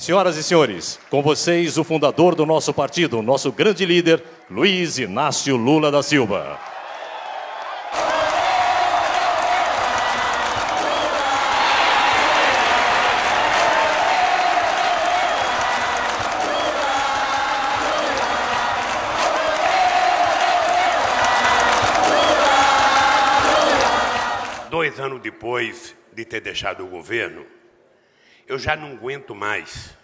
Senhoras e senhores, com vocês o fundador do nosso partido, nosso grande líder, Luiz Inácio Lula da Silva. Dois anos depois de ter deixado o governo, eu já não aguento mais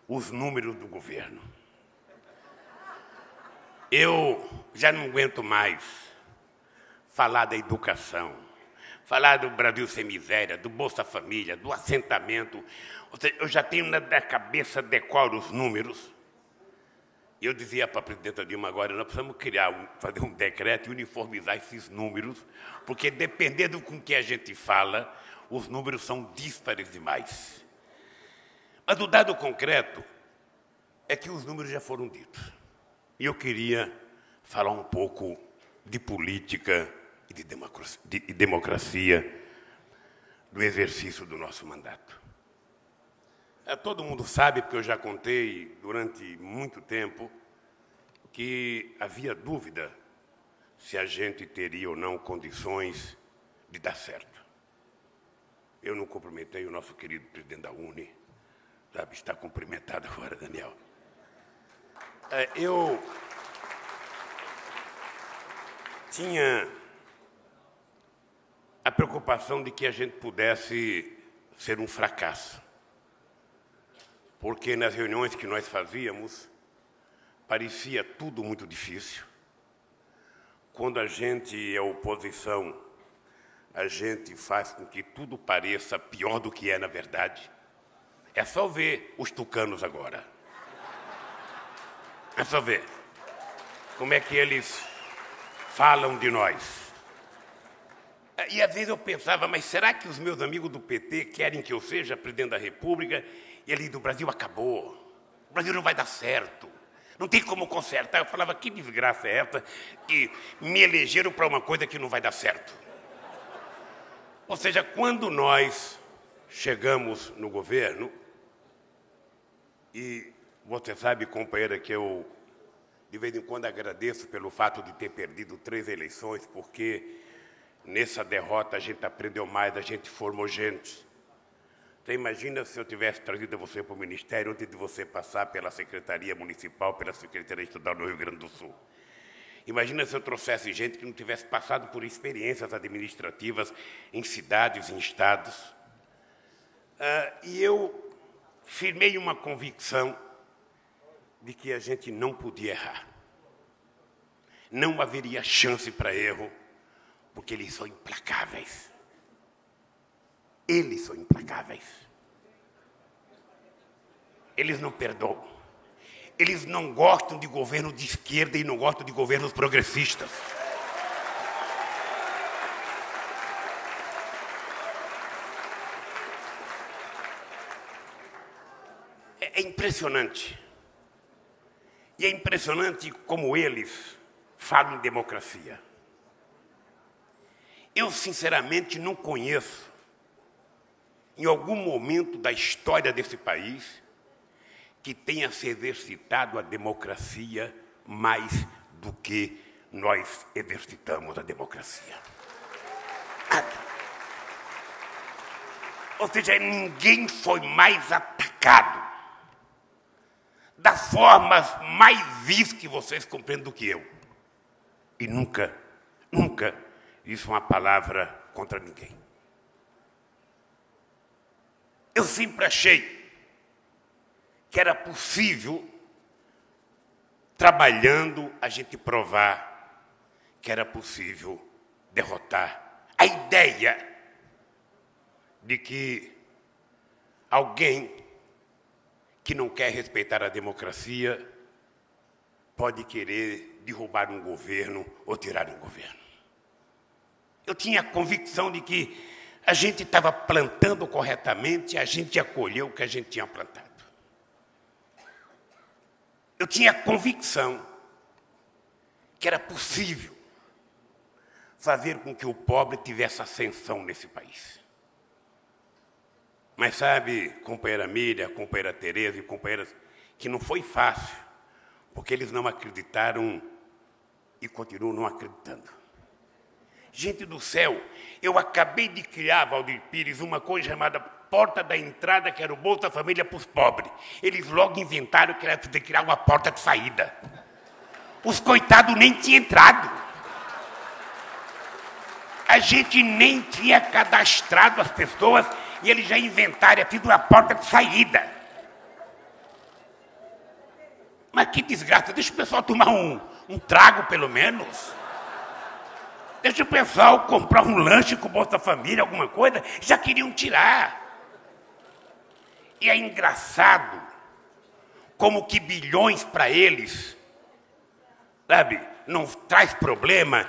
os números do governo. Eu já não aguento mais falar da educação, falar do Brasil sem miséria, do Bolsa Família, do assentamento. Ou seja, eu já tenho na cabeça, decoro os números. E eu dizia para a presidenta Dilma agora, nós precisamos fazer um decreto e uniformizar esses números, porque dependendo com que a gente fala, os números são díspares demais. Mas o dado concreto é que os números já foram ditos. E eu queria falar um pouco de política e de democracia do exercício do nosso mandato. Todo mundo sabe, porque eu já contei durante muito tempo, que havia dúvida se a gente teria ou não condições de dar certo. Eu não cumprimentei o nosso querido presidente da UNE, sabe, está cumprimentado agora, Daniel. Eu tinha a preocupação de que a gente pudesse ser um fracasso, porque nas reuniões que nós fazíamos, parecia tudo muito difícil. Quando a gente é oposição, a gente faz com que tudo pareça pior do que é na verdade. É só ver os tucanos agora. É só ver como é que eles falam de nós. E às vezes eu pensava, mas será que os meus amigos do PT querem que eu seja presidente da República e ali do Brasil acabou? O Brasil não vai dar certo. Não tem como consertar. Eu falava, que desgraça é essa que me elegeram para uma coisa que não vai dar certo? Ou seja, quando nós chegamos no governo, e você sabe, companheira, que eu de vez em quando agradeço pelo fato de ter perdido 3 eleições, porque nessa derrota a gente aprendeu mais, a gente formou gente. Você imagina se eu tivesse trazido você para o Ministério antes de você passar pela Secretaria Municipal, pela Secretaria Estadual do Rio Grande do Sul. Imagina se eu trouxesse gente que não tivesse passado por experiências administrativas em cidades, em estados. E eu firmei uma convicção de que a gente não podia errar. Não haveria chance para erro, porque eles são implacáveis. Eles são implacáveis. Eles não perdoam. Eles não gostam de governo de esquerda e não gostam de governos progressistas. É impressionante. E é impressionante como eles falam em democracia. Eu, sinceramente, não conheço, em algum momento da história desse país, que tenha se exercitado a democracia mais do que nós exercitamos a democracia. Ou seja, ninguém foi mais atacado das formas mais vis que vocês compreendem do que eu. E nunca disse uma palavra contra ninguém. Eu sempre achei que era possível, trabalhando, a gente provar que era possível derrotar a ideia de que alguém que não quer respeitar a democracia pode querer derrubar um governo ou tirar um governo. Eu tinha a convicção de que a gente estava plantando corretamente, a gente ia colher o que a gente tinha plantado. Eu tinha a convicção que era possível fazer com que o pobre tivesse ascensão nesse país. Mas sabe, companheira Miriam, companheira Tereza e companheiras, que não foi fácil, porque eles não acreditaram e continuam não acreditando. Gente do céu, eu acabei de criar, Valdir Pires, uma coisa chamada porta da entrada, que era o Bolsa Família para os pobres. Eles logo inventaram que era de criar uma porta de saída. Os coitados nem tinham entrado. A gente nem tinha cadastrado as pessoas e eles já inventaram aqui uma porta de saída. Mas que desgraça, deixa o pessoal tomar um trago pelo menos. Deixa o pessoal comprar um lanche com o Bolsa Família, alguma coisa, já queriam tirar. E é engraçado como que bilhões para eles, sabe, não traz problema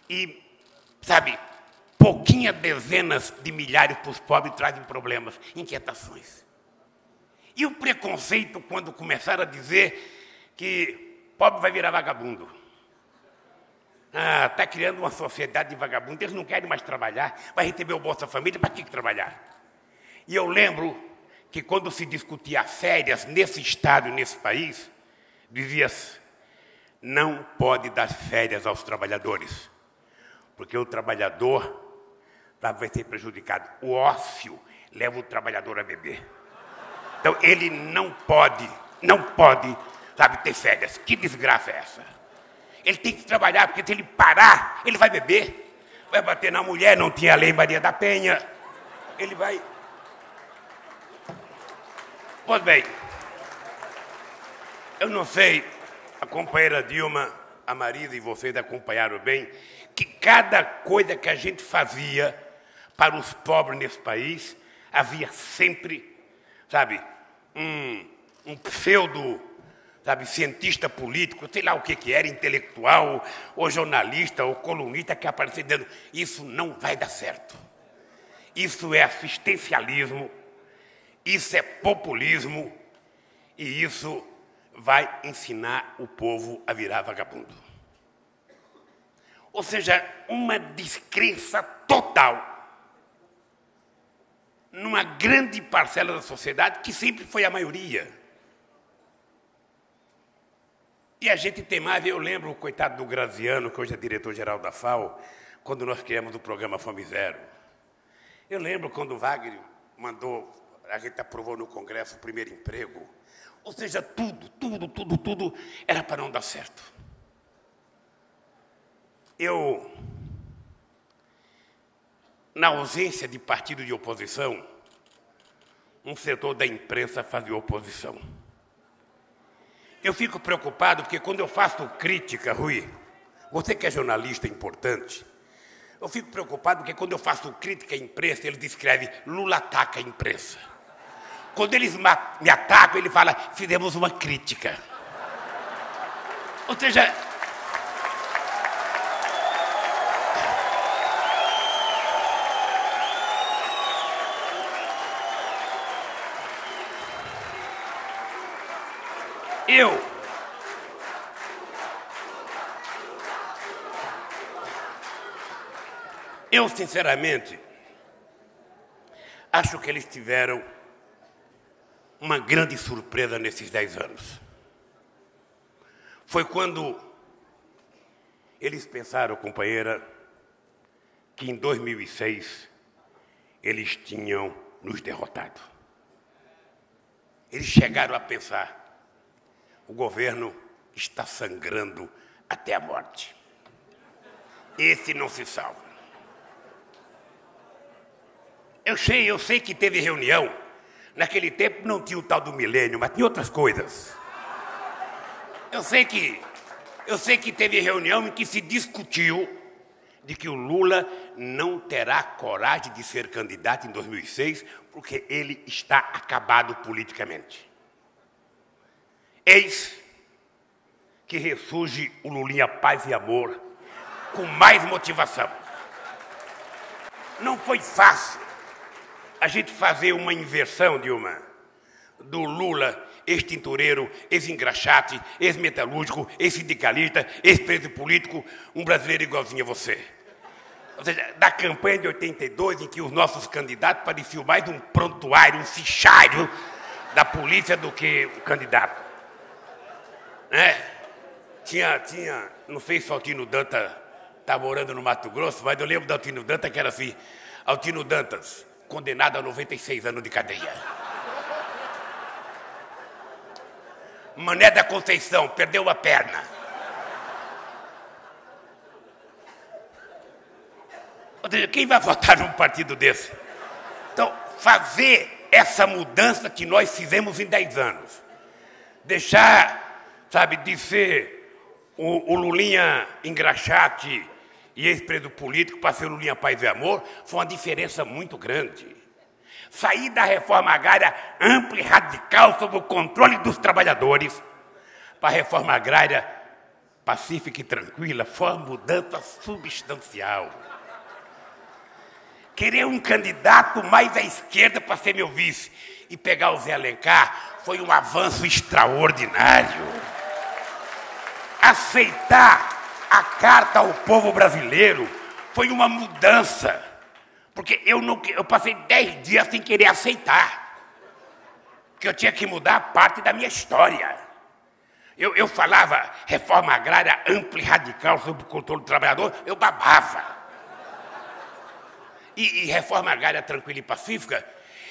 e, sabe, pouquinhas dezenas de milhares para os pobres trazem problemas, inquietações. E o preconceito quando começaram a dizer que pobre vai virar vagabundo. Está criando uma sociedade de vagabundos, eles não querem mais trabalhar, vai receber o Bolsa Família, para que trabalhar? E eu lembro que quando se discutia férias nesse estado e nesse país, dizia-se, não pode dar férias aos trabalhadores, porque o trabalhador vai ser prejudicado. O ócio leva o trabalhador a beber. Então, ele não pode, sabe, ter férias. Que desgraça é essa? Ele tem que trabalhar, porque se ele parar, ele vai beber. Vai bater na mulher, não tinha a lei Maria da Penha. Ele vai... Pois bem, eu não sei, a companheira Dilma, a Marisa e vocês acompanharam bem, que cada coisa que a gente fazia para os pobres nesse país, havia sempre, sabe, um pseudo, sabe, cientista político, sei lá o que era, intelectual, ou jornalista, ou colunista, que aparecia dizendo, isso não vai dar certo. Isso é assistencialismo, isso é populismo, e isso vai ensinar o povo a virar vagabundo. Ou seja, uma descrença total numa grande parcela da sociedade, que sempre foi a maioria. E a gente temava, eu lembro o coitado do Graziano, que hoje é diretor-geral da FAO, quando nós criamos o programa Fome Zero. Eu lembro quando o Wagner mandou, a gente aprovou no Congresso o primeiro emprego. Ou seja, tudo era para não dar certo. Eu, na ausência de partido de oposição, um setor da imprensa fazia oposição. Eu fico preocupado porque quando eu faço crítica, Rui, você que é jornalista importante, eu fico preocupado porque quando eu faço crítica à imprensa, eles escrevem Lula ataca a imprensa. Quando eles me atacam, ele fala, fizemos uma crítica. Ou seja, eu sinceramente, acho que eles tiveram uma grande surpresa nesses 10 anos. Foi quando eles pensaram, companheira, que em 2006 eles tinham nos derrotado. Eles chegaram a pensar, o governo está sangrando até a morte. Esse não se salva. Eu sei que teve reunião. Naquele tempo não tinha o tal do milênio, mas tinha outras coisas. Eu sei que teve reunião em que se discutiu de que o Lula não terá coragem de ser candidato em 2006 porque ele está acabado politicamente. Eis que ressurge o Lulinha Paz e Amor com mais motivação. Não foi fácil a gente fazer uma inversão, Dilma, do Lula, ex-tintureiro, ex-engraxate, ex-metalúrgico, ex-sindicalista, ex-preso político, um brasileiro igualzinho a você. Ou seja, da campanha de 82, em que os nossos candidatos pareciam mais um prontuário, um fichário da polícia do que o candidato. Não sei se o Altino Dantas está morando no Mato Grosso, mas eu lembro do Altino Dantas que era assim, Altino Dantas, condenado a 96 anos de cadeia. Mané da Conceição, perdeu uma perna. Ou seja, quem vai votar num partido desse? Então, fazer essa mudança que nós fizemos em 10 anos. Deixar, sabe, de ser o Lulinha engraxate e ex-preso político para ser o Lulinha Paz e Amor, foi uma diferença muito grande. Sair da reforma agrária ampla e radical sob o controle dos trabalhadores para a reforma agrária pacífica e tranquila foi uma mudança substancial. Querer um candidato mais à esquerda para ser meu vice e pegar o Zé Alencar foi um avanço extraordinário. Aceitar a carta ao povo brasileiro foi uma mudança. Porque eu passei 10 dias sem querer aceitar. Porque eu tinha que mudar parte da minha história. Eu falava reforma agrária ampla e radical sob o controle do trabalhador, eu babava. E reforma agrária tranquila e pacífica,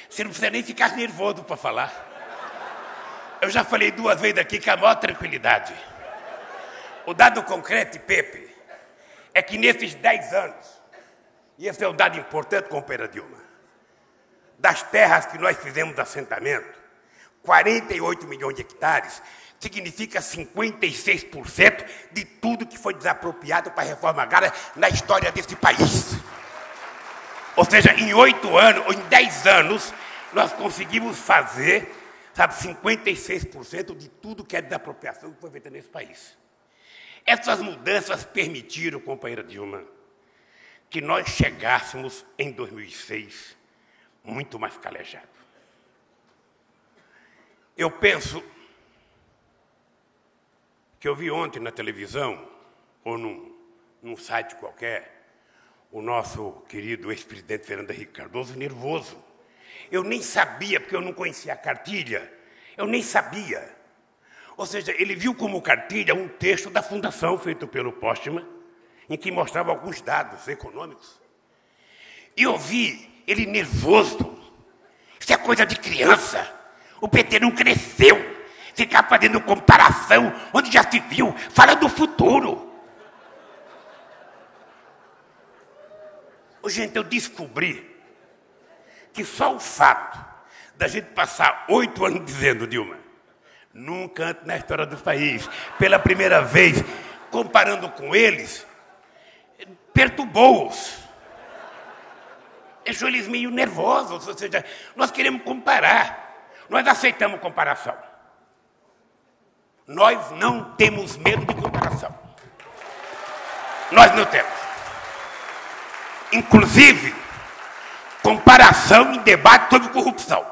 você não precisa nem ficar nervoso para falar. Eu já falei 2 vezes aqui com a maior tranquilidade. O dado concreto, Pepe, é que nesses 10 anos, e esse é um dado importante, companheira Dilma, das terras que nós fizemos assentamento, 48 milhões de hectares, significa 56% de tudo que foi desapropriado para a reforma agrária na história desse país. Ou seja, em 8 anos, ou em 10 anos, nós conseguimos fazer, sabe, 56% de tudo que é desapropriação que foi feita nesse país. Essas mudanças permitiram, companheira Dilma, que nós chegássemos em 2006 muito mais calejados. Eu penso que eu vi ontem na televisão, ou num site qualquer, o nosso querido ex-presidente Fernando Henrique Cardoso nervoso. Eu nem sabia, porque eu não conhecia a cartilha, eu nem sabia. Ou seja, ele viu como cartilha um texto da fundação feito pelo Postman, em que mostrava alguns dados econômicos. E eu vi ele nervoso. Isso é coisa de criança. O PT não cresceu. Ficar fazendo comparação, onde já se viu, fala do futuro. Gente, eu descobri que só o fato da gente passar 8 anos dizendo, Dilma, nunca antes na história do país, pela primeira vez, comparando com eles, perturbou-os. Deixou eles meio nervosos, ou seja, nós queremos comparar, nós aceitamos comparação. Nós não temos medo de comparação. Nós não temos. Inclusive, comparação em debate sobre corrupção.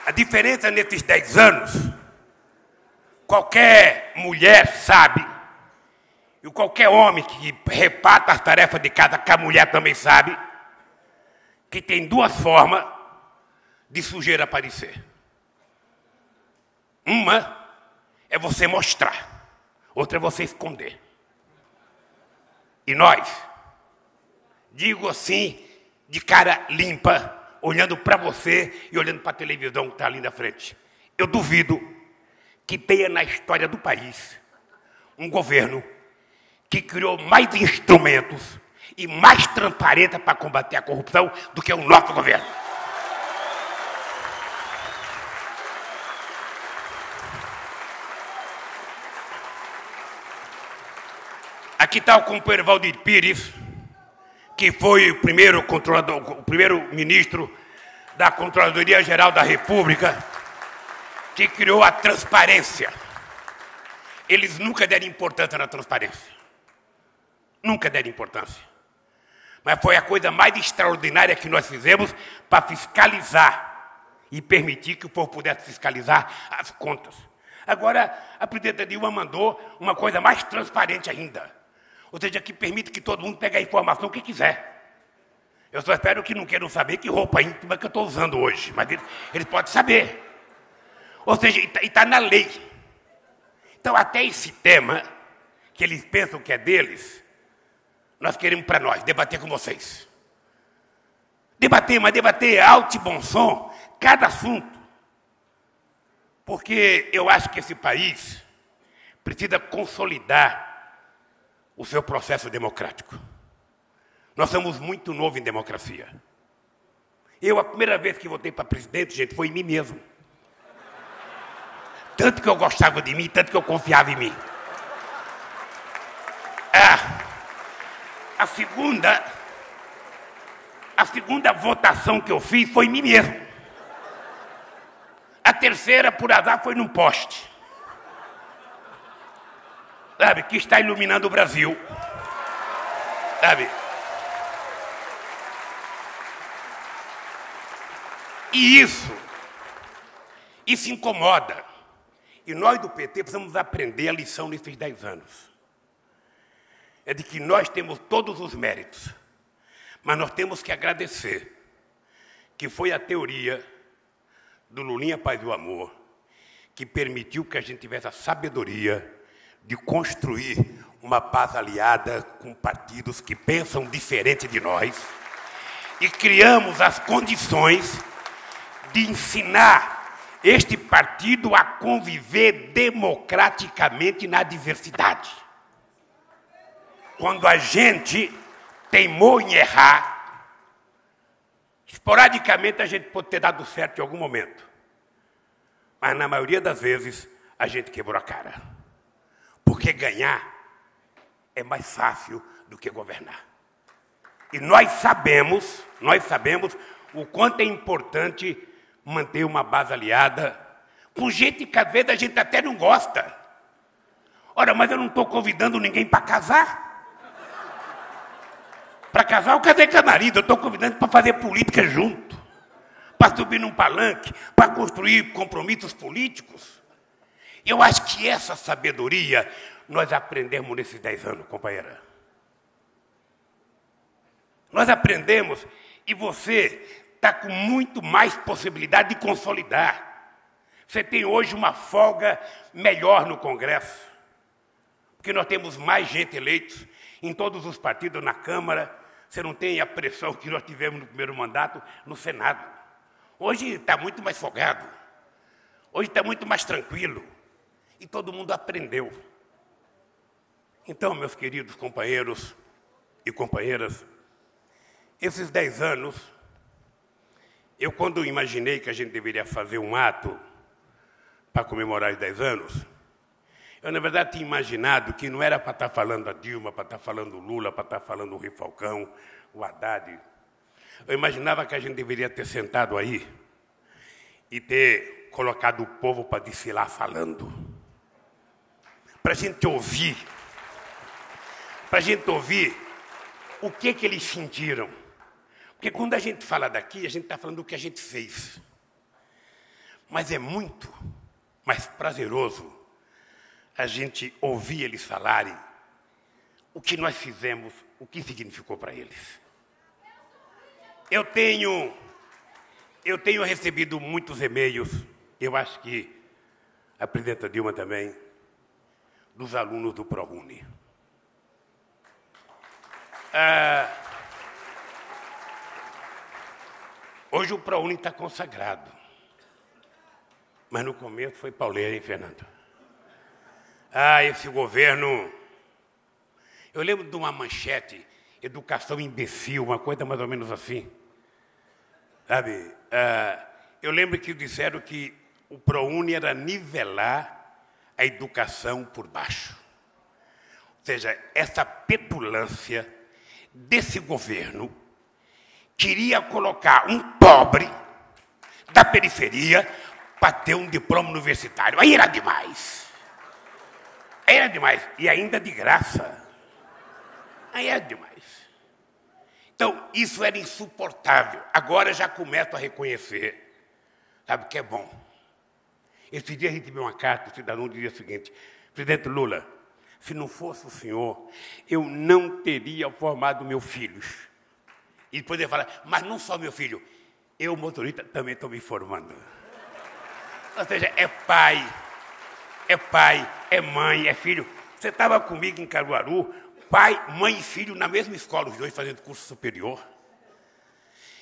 A diferença nesses 10 anos, qualquer mulher sabe, e qualquer homem que reparta as tarefas de casa, que a mulher também sabe, que tem 2 formas de sujeira aparecer. Uma é você mostrar, outra é você esconder. E nós, digo assim, de cara limpa, olhando para você e olhando para a televisão que está ali na frente, eu duvido que tenha na história do país um governo que criou mais instrumentos e mais transparência para combater a corrupção do que o nosso governo. Aqui está o companheiro Valdir Pires, que foi o primeiro ministro da Controladoria Geral da República, que criou a transparência. eles nunca deram importância na transparência. Nunca deram importância. Mas foi a coisa mais extraordinária que nós fizemos para fiscalizar e permitir que o povo pudesse fiscalizar as contas. Agora, a presidenta Dilma mandou uma coisa mais transparente ainda. Ou seja, que permite que todo mundo pegue a informação que quiser. Eu só espero que não queiram saber que roupa íntima que eu estou usando hoje. Mas eles podem saber. Ou seja, e está na lei. Então, até esse tema, que eles pensam que é deles, nós queremos para nós, debater com vocês. Debater, mas debater alto e bom som, cada assunto. Porque eu acho que esse país precisa consolidar o seu processo democrático. Nós somos muito novos em democracia. Eu, a primeira vez que votei para presidente, gente, foi em mim mesmo. Tanto que eu gostava de mim, tanto que eu confiava em mim. A segunda votação que eu fiz foi em mim mesmo. A terceira, por azar, foi num poste. Sabe, que está iluminando o Brasil. Sabe? E isso incomoda. E nós do PT precisamos aprender a lição nesses 10 anos. É de que nós temos todos os méritos, mas nós temos que agradecer que foi a teoria do Lulinha Paz e o Amor que permitiu que a gente tivesse a sabedoria de construir uma base aliada com partidos que pensam diferente de nós e criamos as condições de ensinar este partido a conviver democraticamente na diversidade. Quando a gente teimou em errar, esporadicamente a gente pode ter dado certo em algum momento. Mas na maioria das vezes a gente quebrou a cara. Porque ganhar é mais fácil do que governar. E nós sabemos o quanto é importante manter uma base aliada com gente que às vezes a gente até não gosta. Ora, mas eu não estou convidando ninguém para casar. Para casar, eu casei com a marido, eu estou convidando para fazer política junto, para subir num palanque, para construir compromissos políticos. Eu acho que essa sabedoria nós aprendemos nesses 10 anos, companheira. Nós aprendemos e você está com muito mais possibilidade de consolidar. Você tem hoje uma folga melhor no Congresso, porque nós temos mais gente eleita em todos os partidos, na Câmara. Você não tem a pressão que nós tivemos no primeiro mandato no Senado. Hoje está muito mais folgado. Hoje está muito mais tranquilo. E todo mundo aprendeu. Então, meus queridos companheiros e companheiras, esses 10 anos, eu quando imaginei que a gente deveria fazer um ato para comemorar os 10 anos, eu, na verdade, tinha imaginado que não era para estar falando a Dilma, para estar falando o Lula, para estar falando o Rui Falcão, o Haddad. Eu imaginava que a gente deveria ter sentado aí e ter colocado o povo para desfilar falando. Para a gente ouvir o que eles sentiram. Porque quando a gente fala daqui, a gente está falando do que a gente fez. Mas é muito mais prazeroso a gente ouvir eles falarem o que nós fizemos, o que significou para eles. Eu tenho recebido muitos e-mails, eu acho que a presidenta Dilma também, dos alunos do ProUni. Hoje o ProUni está consagrado, mas no começo foi pauleira, hein, Fernando? Esse governo... Eu lembro de uma manchete, educação imbecil, uma coisa mais ou menos assim. Sabe? Eu lembro que disseram que o ProUni era nivelar a educação por baixo. Ou seja, essa petulância desse governo queria colocar um pobre da periferia para ter um diploma universitário. Aí era demais. Aí era demais. E ainda de graça. Aí era demais. Então, isso era insuportável. Agora já começo a reconhecer. Sabe o que é bom? Esse dia a gente viu uma carta, o cidadão dizia o seguinte: presidente Lula, se não fosse o senhor, eu não teria formado meus filhos. E depois ele fala, mas não só meu filho, eu, motorista, também estou me formando. Ou seja, é pai, é mãe, é filho. Você estava comigo em Caruaru, pai, mãe e filho na mesma escola, os dois fazendo curso superior.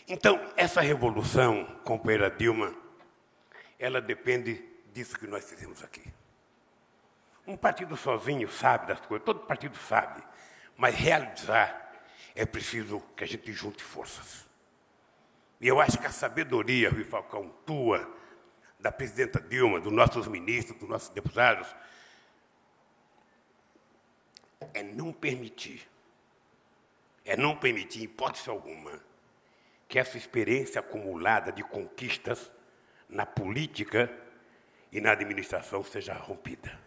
Então, essa revolução, companheira Dilma, ela depende disso que nós fizemos aqui. Um partido sozinho sabe das coisas, todo partido sabe, mas realizar é preciso que a gente junte forças. E eu acho que a sabedoria, Rui Falcão, tua, da presidenta Dilma, dos nossos ministros, dos nossos deputados, é não permitir, em hipótese alguma, que essa experiência acumulada de conquistas na política e na administração seja rompida.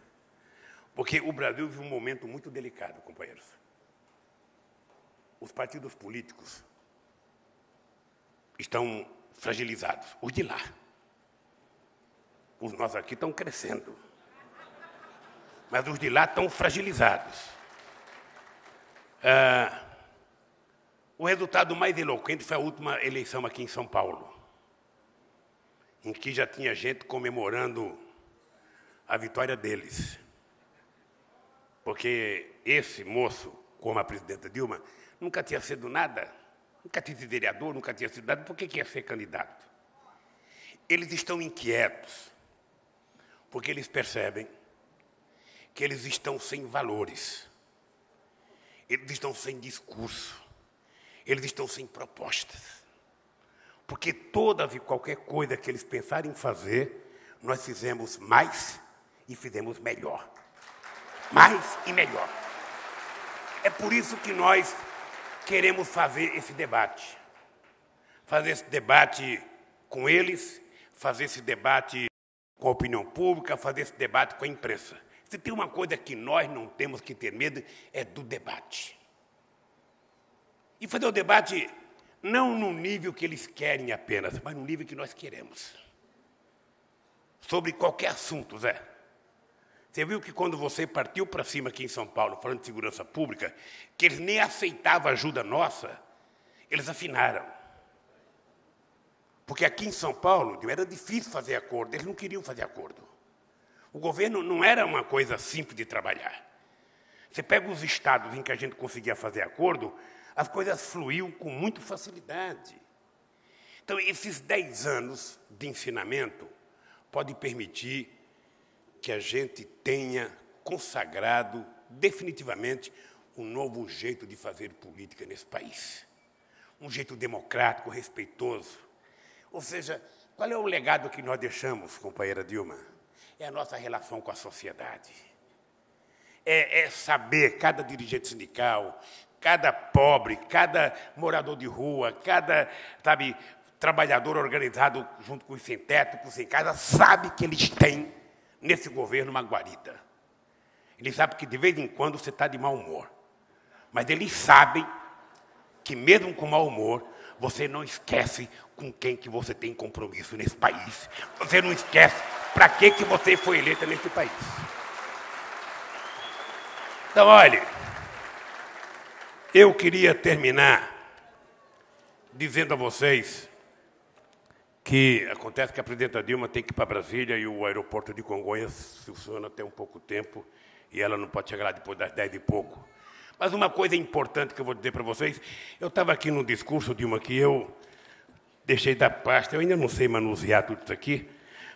Porque o Brasil vive um momento muito delicado, companheiros. Os partidos políticos estão fragilizados, os de lá. Os nossos aqui estão crescendo. Mas os de lá estão fragilizados. O resultado mais eloquente foi a última eleição aqui em São Paulo, em que já tinha gente comemorando a vitória deles. Porque esse moço, como a presidenta Dilma, nunca tinha sido nada, nunca tinha sido vereador, nunca tinha sido nada, por que ia ser candidato? Eles estão inquietos, porque eles percebem que eles estão sem valores, eles estão sem discurso, eles estão sem propostas. Porque toda e qualquer coisa que eles pensarem em fazer, nós fizemos mais e fizemos melhor. Mais e melhor. É por isso que nós queremos fazer esse debate. Fazer esse debate com eles, fazer esse debate com a opinião pública, fazer esse debate com a imprensa. Se tem uma coisa que nós não temos que ter medo, é do debate. E fazer o debate não no nível que eles querem apenas, mas no nível que nós queremos. Sobre qualquer assunto, Zé. Você viu que quando você partiu para cima aqui em São Paulo, falando de segurança pública, que eles nem aceitavam ajuda nossa, eles afinaram. Porque aqui em São Paulo era difícil fazer acordo, eles não queriam fazer acordo. O governo não era uma coisa simples de trabalhar. Você pega os estados em que a gente conseguia fazer acordo, as coisas fluíam com muita facilidade. Então, esses 10 anos de ensinamento podem permitir que a gente tenha consagrado definitivamente um novo jeito de fazer política nesse país. Um jeito democrático, respeitoso. Ou seja, qual é o legado que nós deixamos, companheira Dilma? É a nossa relação com a sociedade. É saber, cada dirigente sindical, cada pobre, cada morador de rua, cada, trabalhador organizado junto com os sem teto, com os sem casa, sabe que eles têm nesse governo uma guarida. Eles sabem que de vez em quando você está de mau humor. Mas eles sabem que mesmo com mau humor, você não esquece com quem que você tem compromisso nesse país. Você não esquece para que você foi eleita nesse país. Então, olha, eu queria terminar dizendo a vocês que acontece que a presidenta Dilma tem que ir para Brasília e o aeroporto de Congonhas funciona até um pouco tempo e ela não pode chegar lá depois das 10 e pouco. Mas uma coisa importante que eu vou dizer para vocês, eu estava aqui no discurso, Dilma, que eu deixei da pasta, eu ainda não sei manusear tudo isso aqui,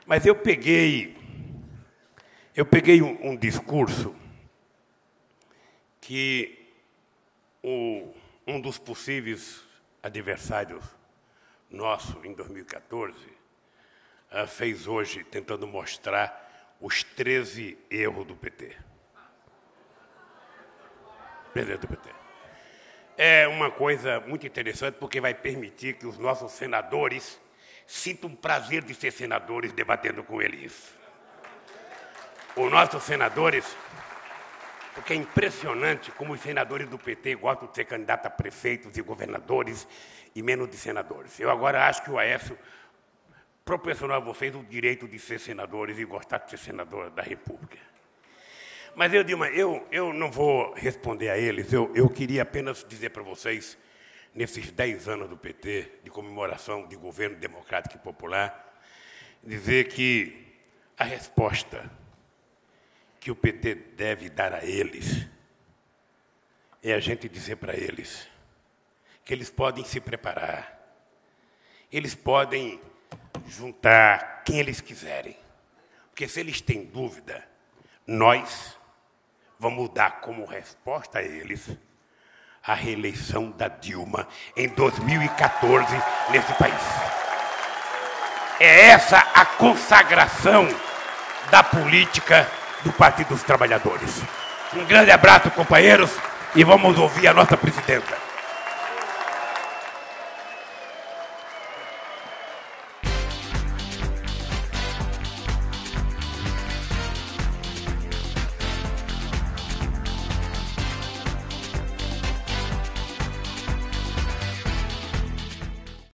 mas eu peguei um discurso que um dos possíveis adversários nosso, em 2014, fez hoje, tentando mostrar os 13 erros do PT. Presidente do PT. É uma coisa muito interessante, porque vai permitir que os nossos senadores sintam prazer de ser senadores debatendo com eles. Os nossos senadores Porque é impressionante como os senadores do PT gostam de ser candidatos a prefeitos e governadores e menos de senadores. Eu agora acho que o Aécio proporcionou a vocês o direito de ser senadores e gostar de ser senador da República. Mas, Dilma, eu não vou responder a eles. Eu queria apenas dizer para vocês, nesses 10 anos do PT, de comemoração de governo democrático e popular, dizer que a resposta que o PT deve dar a eles é a gente dizer para eles que eles podem se preparar, eles podem juntar quem eles quiserem, porque se eles têm dúvida, nós vamos dar como resposta a eles a reeleição da Dilma em 2014 nesse país. É essa a consagração da política do Partido dos Trabalhadores. Um grande abraço, companheiros, e vamos ouvir a nossa presidenta.